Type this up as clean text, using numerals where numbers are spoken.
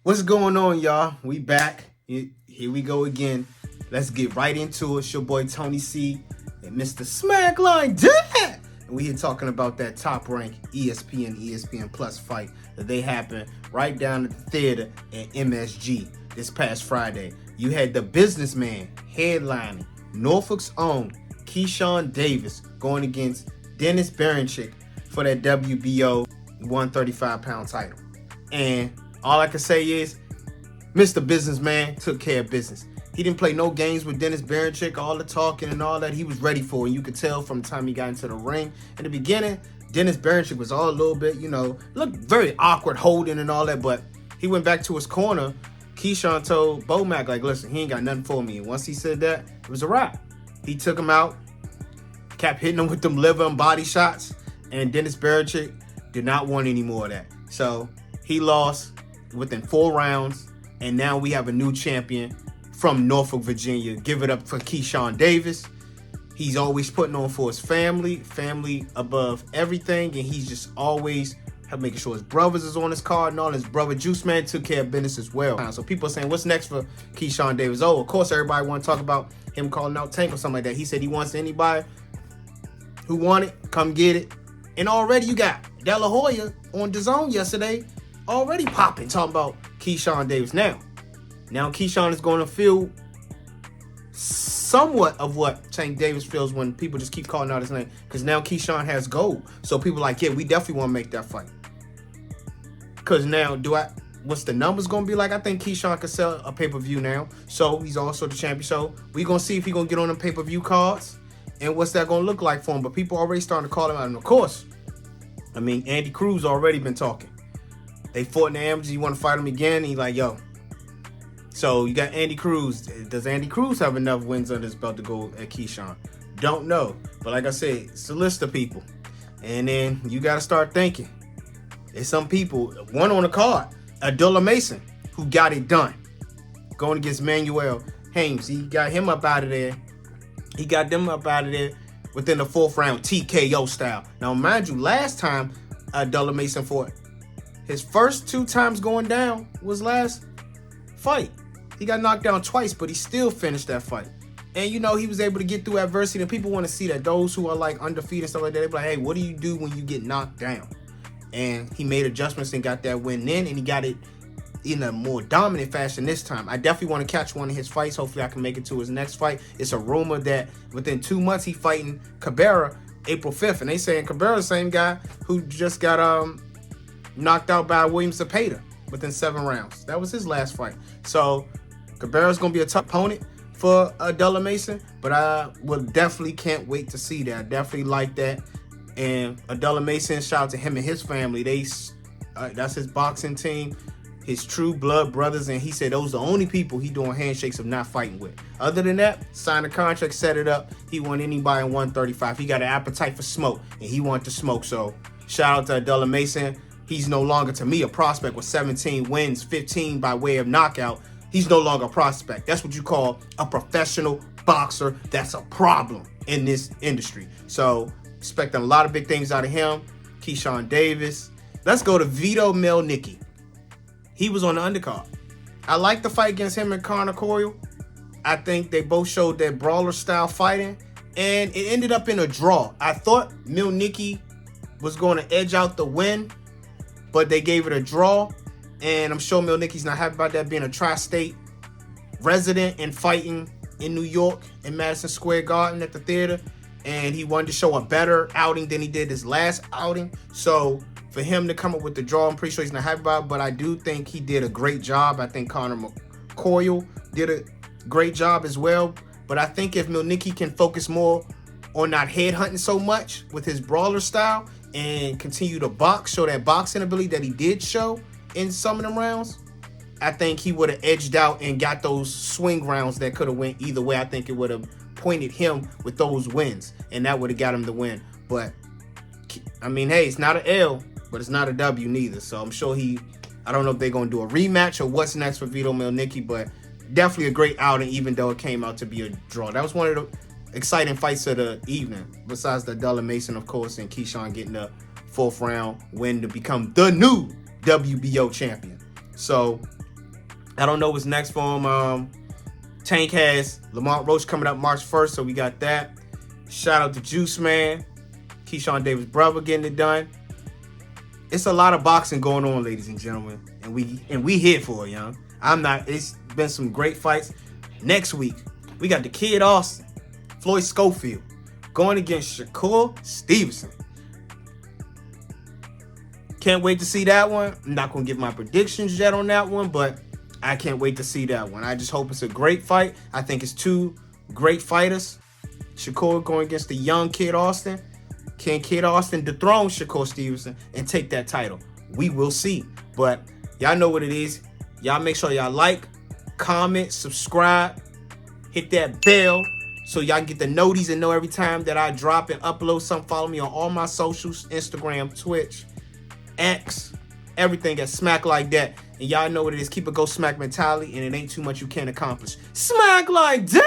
What's going on, y'all? We back. Here we go again. Let's get right into it. It's your boy Tony C and Mr. SMACKLIKEDAAAT. And we here talking about that top-ranked ESPN Plus fight that they happened right down at the theater at MSG this past Friday. You had the businessman headlining Norfolk's own Keyshawn Davis going against Dennis Berichyk for that WBO 135-pound title. And all I can say is, Mr. Businessman took care of business. He didn't play no games with Dennis Berichyk, all the talking and all that. He was ready for it. And you could tell from the time he got into the ring. In the beginning, Dennis Berichyk was all a little bit, looked very awkward holding and all that. But he went back to his corner. Keyshawn told Bomac, like, listen, he ain't got nothing for me. And once he said that, it was a wrap. He took him out, kept hitting him with them liver and body shots. And Dennis Berichyk did not want any more of that. So he lost within 4 rounds, and now we have a new champion from Norfolk, Virginia. Give it up for Keyshawn Davis. He's always putting on for his family above everything, and he's just always making sure his brothers is on his card and all. His brother Juice Man took care of business as well. So people are saying, what's next for Keyshawn Davis? Oh, of course, everybody want to talk about him calling out Tank or something like that. He said he wants anybody who want it, come get it. And already you got De La Hoya on DAZN yesterday already popping, talking about Keyshawn Davis. Now Keyshawn is going to feel somewhat of what Tank Davis feels when people just keep calling out his name, because now Keyshawn has gold. So people are like, yeah, we definitely want to make that fight. Because now, what's the numbers going to be like? I think Keyshawn could sell a pay-per-view now. So he's also the champion. So we're going to see if he's going to get on the pay-per-view cards and what's that going to look like for him. But people already starting to call him out. And of course, Andy Cruz already been talking. They fought in the amateurs. You want to fight him again? And he's like, yo. So you got Andy Cruz. Does Andy Cruz have enough wins under his belt to go at Keyshawn? Don't know. But like I said, it's a list of people. And then you got to start thinking. There's some people, one on the card, Abdullah Mason, who got it done. Going against Manuel Haynes. He got him up out of there. He got them up out of there within the 4th round, TKO style. Now, mind you, last time Abdullah Mason fought, his first 2 times going down was last fight. He got knocked down twice, but he still finished that fight. And, he was able to get through adversity. And people want to see that. Those who are, like, undefeated and stuff like that, they be like, hey, what do you do when you get knocked down? And he made adjustments and got that win in, and he got it in a more dominant fashion this time. I definitely want to catch one of his fights. Hopefully, I can make it to his next fight. It's a rumor that within 2 months, he fighting Cabrera April 5th. And they saying Cabrera's the same guy who just got knocked out by William Zepeda within 7 rounds. That was his last fight. So Cabrera's going to be a tough opponent for Abdullah Mason, but I will definitely can't wait to see that. I definitely like that. And Abdullah Mason, shout out to him and his family. That's his boxing team, his true blood brothers, and he said those are the only people he doing handshakes of not fighting with. Other than that, signed a contract, set it up. He want anybody in 135. He got an appetite for smoke, and he want to smoke. So shout out to Abdullah Mason. He's no longer, to me, a prospect with 17 wins, 15 by way of knockout. He's no longer a prospect. That's what you call a professional boxer. That's a problem in this industry. So expecting a lot of big things out of him. Keyshawn Davis. Let's go to Vito Mielnicki. He was on the undercard. I like the fight against him and Conor Coyle. I think they both showed that brawler-style fighting, and it ended up in a draw. I thought Mielnicki was going to edge out the win, but they gave it a draw, and I'm sure Mielnicki's not happy about that, being a tri-state resident and fighting in New York in Madison Square Garden at the theater, and he wanted to show a better outing than he did his last outing. So for him to come up with the draw, I'm pretty sure he's not happy about it, but I do think he did a great job. I think Conor Coyle did a great job as well, but I think if Mielnicki can focus more on not headhunting so much with his brawler style and continue to box, show that boxing ability that he did show in some of them rounds, I think he would have edged out and got those swing rounds that could have went either way. I think it would have pointed him with those wins, and that would have got him the win. But, hey, it's not an L, but it's not a W neither. So I'm sure I don't know if they're going to do a rematch or what's next for Vito Mielnicki, but definitely a great outing, even though it came out to be a draw. That was one of the exciting fights of the evening, besides the Abdullah Mason, of course, and Keyshawn getting the 4th round win to become the new WBO champion. So I don't know what's next for him. Tank has Lamont Roach coming up March 1st, so we got that. Shout out to Juice Man, Keyshawn Davis' brother getting it done. It's a lot of boxing going on, ladies and gentlemen, and we here for it, young. It's been some great fights. Next week, we got the Kid Austin, Floyd Schofield, going against Shakur Stevenson. Can't wait to see that one. I'm not going to give my predictions yet on that one, but I can't wait to see that one. I just hope it's a great fight. I think it's two great fighters. Shakur going against the young Kid Austin. Can Kid Austin dethrone Shakur Stevenson and take that title? We will see. But y'all know what it is. Y'all make sure y'all like, comment, subscribe, hit that bell so y'all can get the noties and know every time that I drop and upload something. Follow me on all my socials, Instagram, Twitch, X, everything at Smack Like That. And y'all know what it is. Keep a go smack mentality, and it ain't too much you can't accomplish. Smack like that!